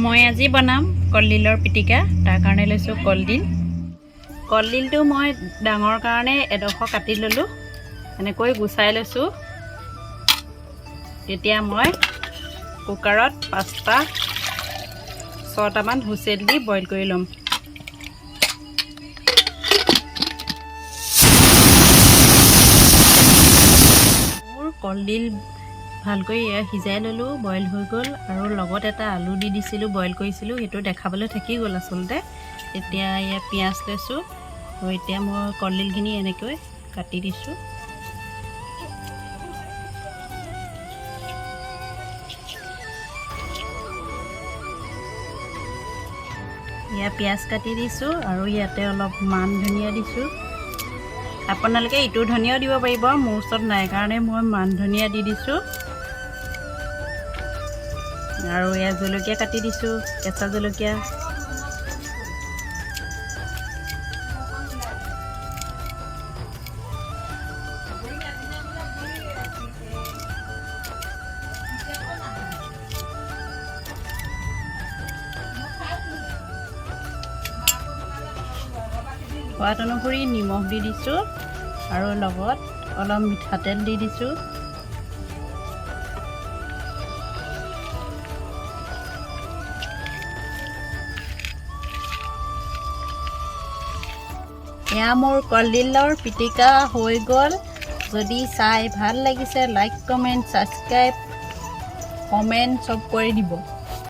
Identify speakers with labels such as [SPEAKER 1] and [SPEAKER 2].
[SPEAKER 1] মই আজি বনাম কলডিলৰ পিটিকা। তাৰ কাৰণে লৈছোঁ কলডিল। কলডিলটো মই ডাঙৰ কাৰণে এডোখৰ কাটি ল'লোঁ, এনেকৈ গুচাই লৈছোঁ। তেতিয়া মই কুকাৰত 5-6টামান হুইচেল দি বইল কৰি ল'ম। মোৰ কলডিল ভালকৈ সিজাই ল'লোঁ, বইল হৈ গ'ল। আৰু লগত এটা আলু দি দিছিলোঁ, বইল কৰিছিলোঁ, সেইটো দেখাবলৈ থাকি গ'ল আচলতে। এতিয়া ইয়াত পিঁয়াজ লৈছোঁ আৰু এতিয়া মই কলডিলখিনি এনেকৈ কাটি দিছোঁ। ইয়াত পিঁয়াজ কাটি দিছোঁ আৰু ইয়াতে অলপ মান ধনিয়া দিছোঁ। আপোনালোকে ইটো ধনিয়াও দিব পাৰিব, মোৰ ওচৰত নাই কাৰণে মই মান ধনিয়া দি দিছোঁ। আৰু ইয়াত জলকীয়া কাটি দিছোঁ, কেঁচা জলকীয়া। সোৱাদ অনুসৰি নিমখ দি দিছোঁ আৰু লগত অলপ মিঠাতেল দি দিছোঁ। এয়া মোৰ কলডিলৰ পিটিকা হৈ গ'ল। যদি চাই ভাল লাগিছে লাইক, কমেণ্ট, ছাবস্ক্ৰাইব, কমেণ্ট চব কৰি দিব।